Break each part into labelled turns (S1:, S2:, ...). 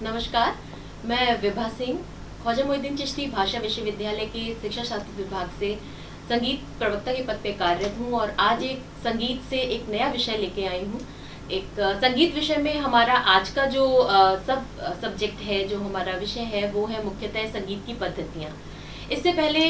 S1: नमस्कार, मैं विभा सिंह ख्वाजा मोइनुद्दीन चिश्ती भाषा विश्वविद्यालय के शिक्षा शास्त्र विभाग से संगीत प्रवक्ता के पद पे कार्यरत हूँ और आज एक संगीत से एक नया विषय लेके आई हूँ। एक संगीत विषय में हमारा आज का जो सब्जेक्ट है, जो हमारा विषय है, वो है मुख्यतः संगीत की पद्धतियाँ। इससे पहले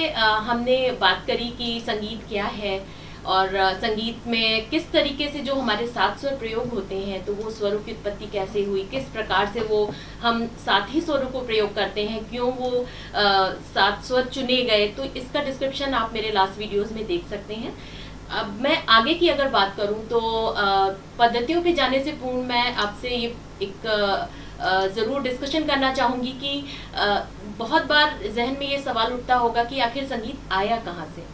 S1: हमने बात करी कि संगीत क्या है और संगीत में किस तरीके से जो हमारे सात स्वर प्रयोग होते हैं, तो वो स्वरों की उत्पत्ति कैसे हुई, किस प्रकार से वो हम सात ही स्वरों को प्रयोग करते हैं, क्यों वो सात स्वर चुने गए, तो इसका डिस्क्रिप्शन आप मेरे लास्ट वीडियोस में देख सकते हैं। अब मैं आगे की अगर बात करूं तो पद्धतियों पे जाने से पूर्व मैं आपसे ये एक ज़रूर डिस्कशन करना चाहूँगी कि बहुत बार जहन में ये सवाल उठता होगा कि आखिर संगीत आया कहाँ से।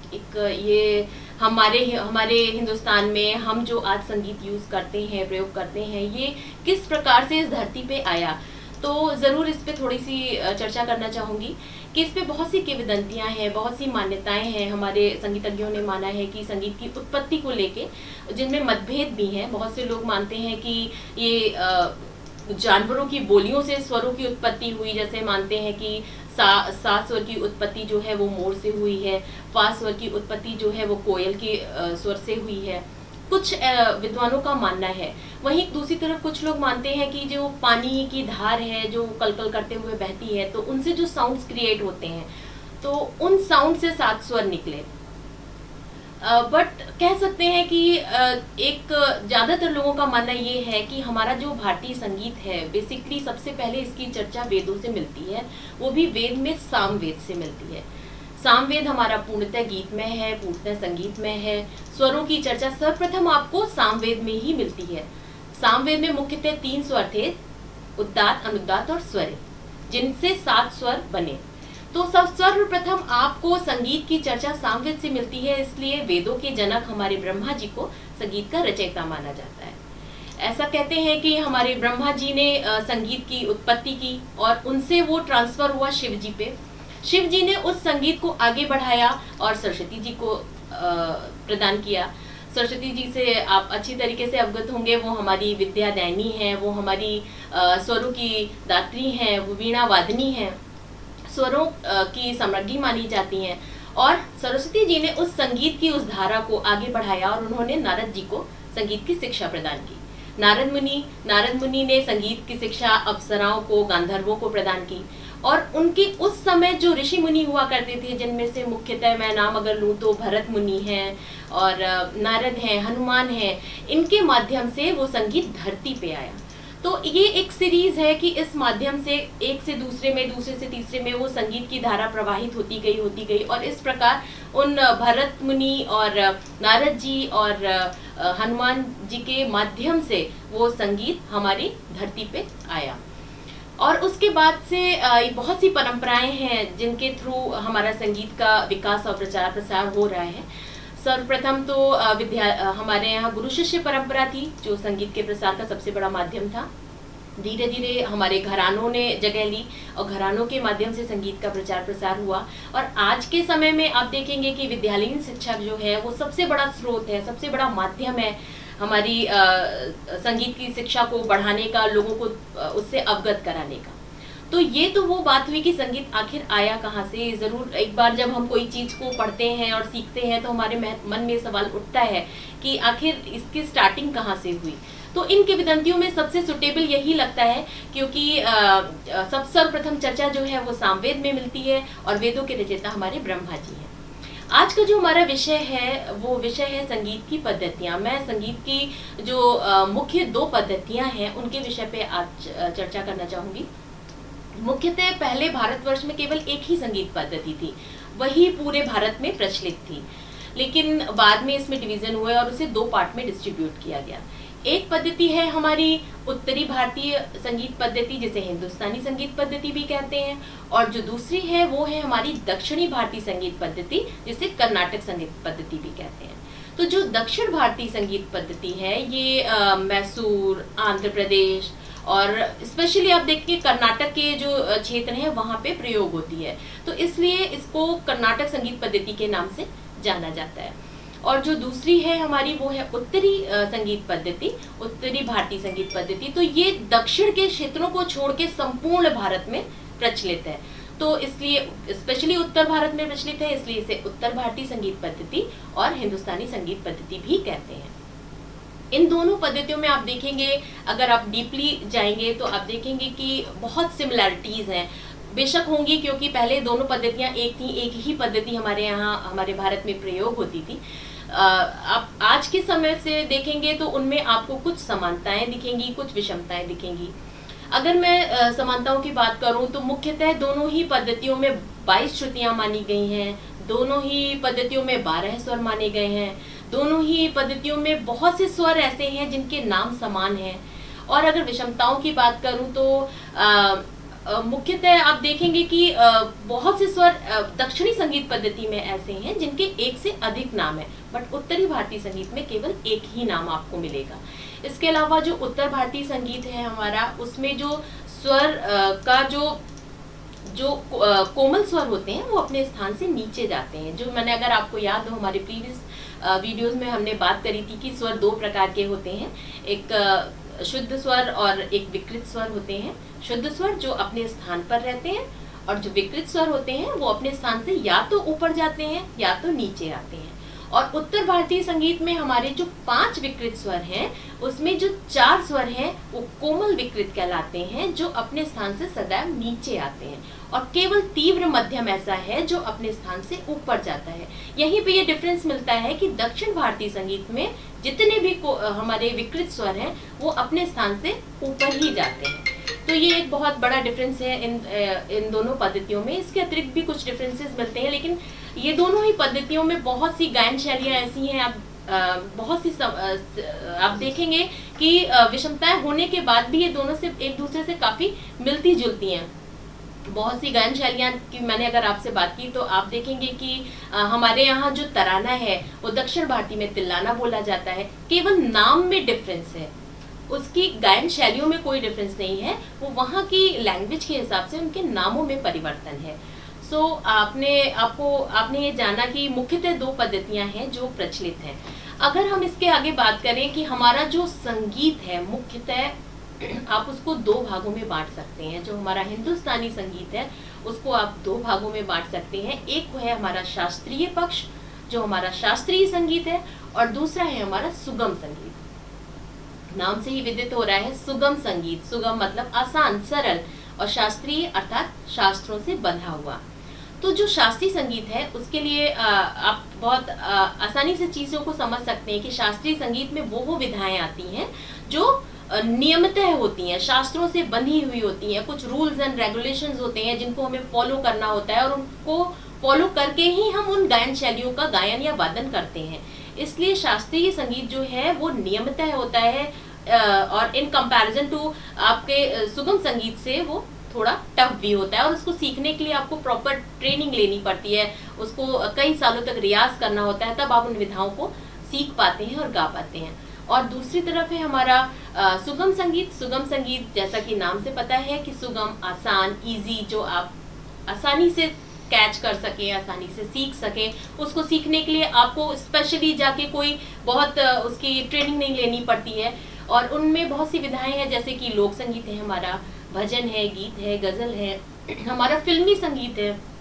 S1: एक ये हमारे हिंदुस्तान में हम जो आज संगीत यूज़ करते हैं, प्रयोग करते हैं, ये किस प्रकार से इस धरती पे आया, तो ज़रूर इस पे थोड़ी सी चर्चा करना चाहूँगी कि इस पे बहुत सी किंवदंतियाँ हैं, बहुत सी मान्यताएं हैं। हमारे संगीतज्ञों ने माना है कि संगीत की उत्पत्ति को लेके जिनमें मतभेद भी हैं। बहुत से लोग मानते हैं कि ये जानवरों की बोलियों से स्वरों की उत्पत्ति हुई, जैसे मानते हैं कि सा स्वर की उत्पत्ति जो है वो मोर से हुई है, पा स्वर की उत्पत्ति जो है वो कोयल के स्वर से हुई है, कुछ विद्वानों का मानना है। वहीं दूसरी तरफ कुछ लोग मानते हैं कि जो पानी की धार है जो कलकल करते हुए बहती है, तो उनसे जो साउंड्स क्रिएट होते हैं, तो उन साउंड से सात स्वर निकले। बट कह सकते हैं कि एक ज़्यादातर लोगों का मानना ये है कि हमारा जो भारतीय संगीत है, बेसिकली सबसे पहले इसकी चर्चा वेदों से मिलती है, वो भी वेद में सामवेद से मिलती है। सामवेद हमारा पूर्णतः गीतमय है, पूर्णतः संगीतमय है। स्वरों की चर्चा सर्वप्रथम आपको सामवेद में ही मिलती है। सामवेद में मुख्यतः 3 स्वर थे, उदात्त, अनुदात्त और स्वरित, जिनसे 7 स्वर बने। तो सर्वप्रथम आपको संगीत की चर्चा सामवेद से मिलती है, इसलिए वेदों के जनक हमारे ब्रह्मा जी को संगीत का रचयिता माना जाता है। ऐसा कहते हैं कि हमारे ब्रह्मा जी ने संगीत की उत्पत्ति की और उनसे वो ट्रांसफर हुआ शिव जी पे। शिव जी ने उस संगीत को आगे बढ़ाया और सरस्वती जी को प्रदान किया। सरस्वती जी से आप अच्छी तरीके से अवगत होंगे, वो हमारी विद्यादायिनी हैं, वो हमारी स्वरों की दात्री हैं, वो वीणा वादनी हैं, स्वरों की सम्राज्ञी मानी जाती हैं। और सरस्वती जी ने उस संगीत की उस धारा को आगे बढ़ाया और उन्होंने नारद जी को संगीत की शिक्षा प्रदान की। नारद मुनि ने संगीत की शिक्षा अप्सराओं को, गांधर्वों को प्रदान की। और उनके उस समय जो ऋषि मुनि हुआ करते थे, जिनमें से मुख्यतः मैं नाम अगर लूँ तो भरत मुनि हैं और नारद हैं, हनुमान हैं, इनके माध्यम से वो संगीत धरती पे आया। तो ये एक सीरीज है कि इस माध्यम से एक से दूसरे में, दूसरे से तीसरे में वो संगीत की धारा प्रवाहित होती गई और इस प्रकार उन भरत मुनि और नारद जी और हनुमान जी के माध्यम से वो संगीत हमारी धरती पे आया। और उसके बाद से बहुत सी परंपराएं हैं जिनके थ्रू हमारा संगीत का विकास और प्रचार प्रसार हो रहा है। सर्वप्रथम तो हमारे यहाँ गुरु शिष्य परंपरा थी, जो संगीत के प्रसार का सबसे बड़ा माध्यम था। धीरे धीरे हमारे घरानों ने जगह ली और घरानों के माध्यम से संगीत का प्रचार प्रसार हुआ। और आज के समय में आप देखेंगे कि विद्यालयीन शिक्षा जो है वो सबसे बड़ा स्रोत है, सबसे बड़ा माध्यम है हमारी संगीत की शिक्षा को बढ़ाने का, लोगों को उससे अवगत कराने का। तो ये तो वो बात हुई कि संगीत आखिर आया कहाँ से। ज़रूर एक बार जब हम कोई चीज़ को पढ़ते हैं और सीखते हैं तो हमारे मन में सवाल उठता है कि आखिर इसकी स्टार्टिंग कहाँ से हुई। तो इन किंवदंतियों में सबसे सुटेबल यही लगता है, क्योंकि सर्वप्रथम चर्चा जो है वो सामवेद में मिलती है और वेदों के रचयिता हमारे ब्रह्मा जी हैं। आज का जो हमारा विषय है वो विषय है संगीत की पद्धतियाँ। मैं संगीत की जो मुख्य 2 पद्धतियाँ हैं उनके विषय पे आज चर्चा करना चाहूँगी। मुख्यतः पहले भारतवर्ष में केवल एक ही संगीत पद्धति थी, वही पूरे भारत में प्रचलित थी, लेकिन बाद में इसमें डिवीजन हुए और उसे 2 पार्ट में डिस्ट्रीब्यूट किया गया। एक पद्धति है हमारी उत्तरी भारतीय संगीत पद्धति, जिसे हिंदुस्तानी संगीत पद्धति भी कहते हैं, और जो दूसरी है वो है हमारी दक्षिणी भारतीय संगीत पद्धति, जिसे कर्नाटक संगीत पद्धति भी कहते हैं। तो जो दक्षिण भारतीय संगीत पद्धति है ये मैसूर, आंध्र प्रदेश और स्पेशली आप देखिए कर्नाटक के जो क्षेत्र हैं वहाँ पे प्रयोग होती है, तो इसलिए इसको कर्नाटक संगीत पद्धति के नाम से जाना जाता है। और जो दूसरी है हमारी वो है उत्तरी संगीत पद्धति, उत्तरी भारतीय संगीत पद्धति। तो ये दक्षिण के क्षेत्रों को छोड़ के संपूर्ण भारत में प्रचलित है, तो इसलिए स्पेशली उत्तर भारत में प्रचलित है, इसलिए इसे उत्तर भारतीय संगीत पद्धति और हिंदुस्तानी संगीत पद्धति भी कहते हैं। इन दोनों पद्धतियों में आप देखेंगे, अगर आप डीपली जाएंगे तो आप देखेंगे कि बहुत सिमिलैरिटीज हैं, बेशक होंगी, क्योंकि पहले दोनों पद्धतियां एक थी, एक ही पद्धति हमारे यहाँ हमारे भारत में प्रयोग होती थी। आप आज के समय से देखेंगे तो उनमें आपको कुछ समानताएं दिखेंगी, कुछ विषमताएं दिखेंगी। अगर मैं समानताओं की बात करूं तो मुख्यतः दोनों ही पद्धतियों में 22 श्रुतियां मानी गई हैं, दोनों ही पद्धतियों में 12 स्वर माने गए हैं, दोनों ही पद्धतियों में बहुत से स्वर ऐसे हैं जिनके नाम समान हैं। और अगर विषमताओं की बात करूं तो मुख्यतः आप देखेंगे कि बहुत से स्वर दक्षिणी संगीत पद्धति में ऐसे हैं जिनके एक से अधिक नाम है, बट उत्तरी भारतीय संगीत में केवल एक ही नाम आपको मिलेगा। इसके अलावा जो उत्तर भारतीय संगीत है हमारा, उसमें जो स्वर का जो कोमल स्वर होते हैं वो अपने स्थान से नीचे जाते हैं। जो मैंने, अगर आपको याद हो, हमारे प्रीवियस वीडियोस में हमने बात करी थी कि स्वर दो प्रकार के होते हैं, एक शुद्ध स्वर और एक विकृत स्वर होते हैं। शुद्ध स्वर जो अपने स्थान पर रहते हैं, और जो विकृत स्वर होते हैं वो अपने स्थान से या तो ऊपर जाते हैं या तो नीचे आते हैं। और उत्तर भारतीय संगीत में हमारे जो 5 विकृत स्वर हैं, उसमें जो 4 स्वर हैं वो कोमल विकृत कहलाते हैं, जो अपने स्थान से सदैव नीचे आते हैं, और केवल तीव्र मध्यम ऐसा है जो अपने स्थान से ऊपर जाता है। यहीं पे ये डिफरेंस मिलता है कि दक्षिण भारतीय संगीत में जितने भी हमारे विकृत स्वर हैं वो अपने स्थान से ऊपर ही जाते हैं। तो ये एक बहुत बड़ा डिफरेंस है इन दोनों पद्धतियों में। इसके अतिरिक्त भी कुछ डिफरेंसेस मिलते हैं, लेकिन ये दोनों ही पद्धतियों में बहुत सी गायन शैलियाँ ऐसी हैं, बहुत सी आप देखेंगे कि विषमताएं होने के बाद भी ये दोनों से एक दूसरे से काफी मिलती जुलती हैं। बहुत सी गायन शैलियाँ की मैंने अगर आपसे बात की तो आप देखेंगे कि हमारे यहाँ जो तराना है वो दक्षिण भारतीय में तिल्लाना बोला जाता है, केवल नाम में डिफरेंस है, उसकी गायन शैलियों में कोई डिफरेंस नहीं है, वो वहाँ की लैंग्वेज के हिसाब से उनके नामों में परिवर्तन है। सो आपने ये जाना कि मुख्यतः 2 पद्धतियां हैं जो प्रचलित हैं। अगर हम इसके आगे बात करें कि हमारा जो संगीत है मुख्यतः आप उसको 2 भागों में बांट सकते हैं। जो हमारा हिंदुस्तानी संगीत है उसको आप 2 भागों में बांट सकते हैं। एक है हमारा शास्त्रीय पक्ष, जो हमारा शास्त्रीय संगीत है, और दूसरा है हमारा सुगम संगीत। नाम से ही विदित हो रहा है सुगम संगीत, सुगम मतलब आसान, सरल, और शास्त्रीय अर्थात शास्त्रों से बंधा हुआ। तो जो शास्त्रीय संगीत है उसके लिए आप बहुत आसानी से चीजों को समझ सकते हैं कि शास्त्रीय संगीत में वो विधाएं आती हैं जो नियमितः होती हैं, शास्त्रों से बंधी हुई होती हैं। कुछ रूल्स एंड रेगुलेशंस होते हैं जिनको हमें फॉलो करना होता है, और उनको फॉलो करके ही हम उन गायन शैलियों का गायन या वादन करते हैं। इसलिए शास्त्रीय संगीत जो है वो नियमितः होता है, और इन कंपैरिजन टू आपके सुगम संगीत से वो थोड़ा टफ भी होता है, और उसको सीखने के लिए आपको प्रॉपर ट्रेनिंग लेनी पड़ती है, उसको कई सालों तक रियाज करना होता है, तब आप उन विधाओं को सीख पाते हैं और गा पाते हैं। और दूसरी तरफ है हमारा सुगम संगीत। सुगम संगीत जैसा कि नाम से पता है कि सुगम, आसान, इजी, जो आप आसानी से कैच कर सकें, आसानी से सीख सकें। उसको सीखने के लिए आपको स्पेशली जाके कोई बहुत उसकी ट्रेनिंग नहीं लेनी पड़ती है, और उनमें बहुत सी विधाएं हैं, जैसे कि लोक संगीत है हमारा, भजन है, गीत है, गजल है, हमारा फिल्मी संगीत है।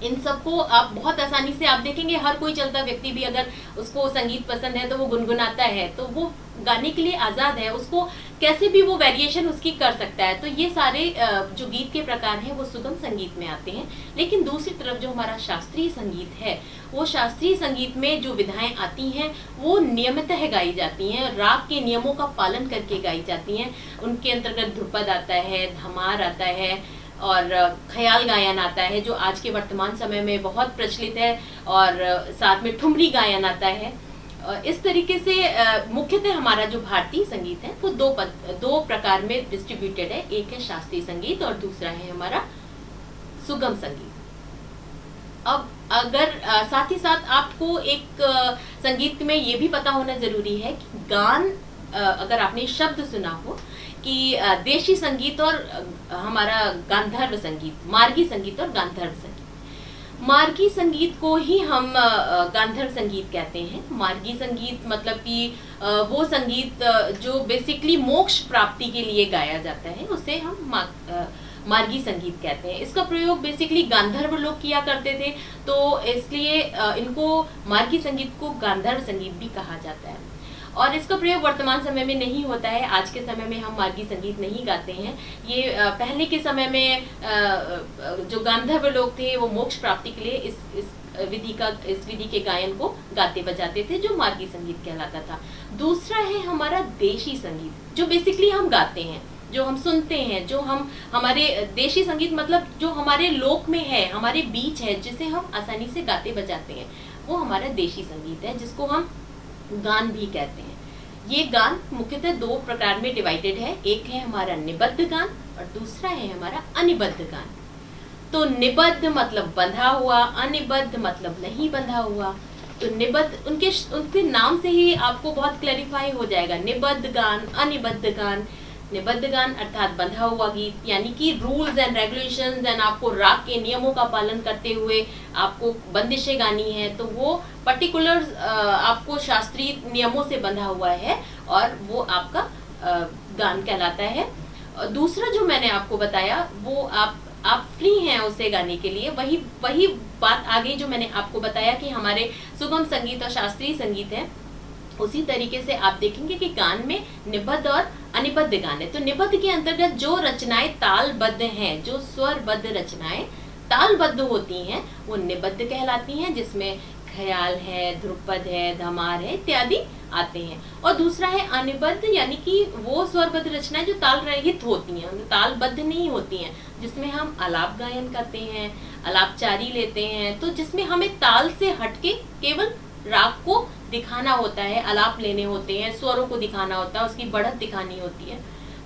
S1: इन सबको आप बहुत आसानी से, आप देखेंगे हर कोई चलता व्यक्ति भी अगर उसको संगीत पसंद है तो वो गुनगुनाता है, तो वो गाने के लिए आज़ाद है, उसको कैसे भी वो वेरिएशन उसकी कर सकता है। तो ये सारे जो गीत के प्रकार हैं वो सुगम संगीत में आते हैं। लेकिन दूसरी तरफ जो हमारा शास्त्रीय संगीत है, वो शास्त्रीय संगीत में जो विधाएं आती हैं वो नियमितः गाई जाती हैं, राग के नियमों का पालन करके गाई जाती हैं। उनके अंतर्गत ध्रुपद आता है, धमार आता है, और ख्याल गायन आता है, जो आज के वर्तमान समय में बहुत प्रचलित है, और साथ में ठुमरी गायन आता है। इस तरीके से मुख्यतः हमारा जो भारतीय संगीत है वो 2 प्रकार में डिस्ट्रीब्यूटेड है। एक है शास्त्रीय संगीत और दूसरा है हमारा सुगम संगीत। अब अगर साथ ही साथ आपको एक संगीत में ये भी पता होना जरूरी है कि गान, अगर आपने शब्द सुना हो कि देशी संगीत और हमारा गांधर्व संगीत, मार्गी संगीत और गांधर्व संगीत। मार्गी संगीत को ही हम गांधर्व संगीत कहते हैं। मार्गी संगीत मतलब कि वो संगीत जो बेसिकली मोक्ष प्राप्ति के लिए गाया जाता है, उसे हम मार्गी संगीत कहते हैं। इसका प्रयोग बेसिकली गांधर्व लोग किया करते थे, तो इसलिए इनको मार्गी संगीत को गांधर्व संगीत भी कहा जाता है। और इसका प्रयोग वर्तमान समय में नहीं होता है। आज के समय में हम मार्गी संगीत नहीं गाते हैं। ये पहले के समय में जो गांधर्व लोग थे वो मोक्ष प्राप्ति के लिए इस विधि के गायन को गाते बजाते थे, जो मार्गी संगीत कहलाता था। दूसरा है हमारा देशी संगीत, जो बेसिकली हम गाते हैं, जो हम सुनते हैं, जो हम हमारे देशी संगीत मतलब जो हमारे लोक में है, हमारे बीच है, जिसे हम आसानी से गाते बजाते हैं, वो हमारा देशी संगीत है, जिसको हम गान भी कहते हैं। ये गान मुख्यतः दो प्रकार में डिवाइडेड है। एक है हमारा निबद्ध गान और दूसरा है हमारा अनिबद्ध गान। तो निबद्ध मतलब बंधा हुआ, अनिबद्ध मतलब नहीं बंधा हुआ। तो निबद्ध उनके नाम से ही आपको बहुत क्लैरिफाई हो जाएगा। निबद्ध गान, अनिबद्ध गान। निबद्ध गान अर्थात बंधा हुआ गीत, यानी कि रूल्स एंड रेगुलेशंस एंड आपको राग के नियमों का पालन करते हुए आपको बंदिशें गानी है, तो वो पर्टिकुलर आपको शास्त्रीय नियमों से बंधा हुआ है और वो आपका गान कहलाता है। दूसरा जो मैंने आपको बताया वो आप फ्री हैं उसे गाने के लिए। वही बात आगे जो मैंने आपको बताया कि हमारे सुगम संगीत और शास्त्रीय संगीत है, उसी तरीके से आप देखेंगे कि गान में निबद्ध और अनिबद्ध गान है। तो निबद्ध के अंतर्गत जो रचनाएं तालबद्ध हैं, जो स्वरबद्ध रचनाएं तालबद्ध होती हैं, वो निबद्ध कहलाती हैं, जिसमें ख्याल है, ध्रुपद है, धमार है इत्यादि आते हैं। और दूसरा है अनिबद्ध, यानी कि वो स्वरबद्ध रचनाएं जो ताल रहित होती हैं, तालबद्ध नहीं होती हैं, जिसमें हम आलाप गायन करते हैं, आलापचारी लेते हैं, तो जिसमें हमें ताल से हटके केवल राग को दिखाना होता है, आलाप लेने होते हैं, स्वरों को दिखाना होता है, उसकी बढ़त दिखानी होती है,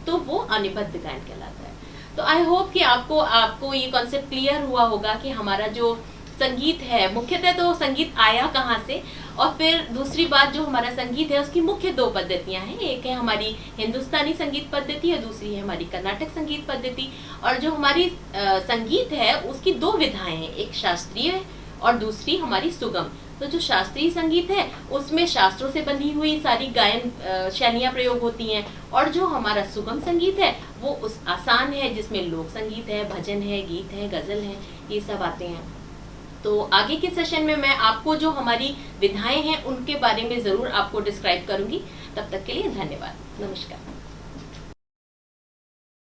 S1: तो वो अनिबद्ध गायन कहलाता है। तो आई होप कि आपको ये कॉन्सेप्ट क्लियर हुआ होगा कि हमारा जो संगीत है, मुख्यतः तो संगीत आया कहाँ से, और फिर दूसरी बात जो हमारा संगीत है उसकी मुख्य दो पद्धतियां हैं। एक है हमारी हिंदुस्तानी संगीत पद्धति और दूसरी है हमारी कर्नाटक संगीत पद्धति। और जो हमारी संगीत है उसकी दो विधाएं हैं, एक शास्त्रीय और दूसरी हमारी सुगम। तो जो शास्त्रीय संगीत है उसमें शास्त्रों से बंधी हुई सारी गायन शैलियां प्रयोग होती हैं, और जो हमारा सुगम संगीत है वो उस आसान है, जिसमें लोक संगीत है, भजन है, गीत है, गजल है, ये सब आते हैं। तो आगे के सेशन में मैं आपको जो हमारी विधाएं हैं उनके बारे में जरूर आपको डिस्क्राइब करूंगी। तब तक के लिए धन्यवाद, नमस्कार।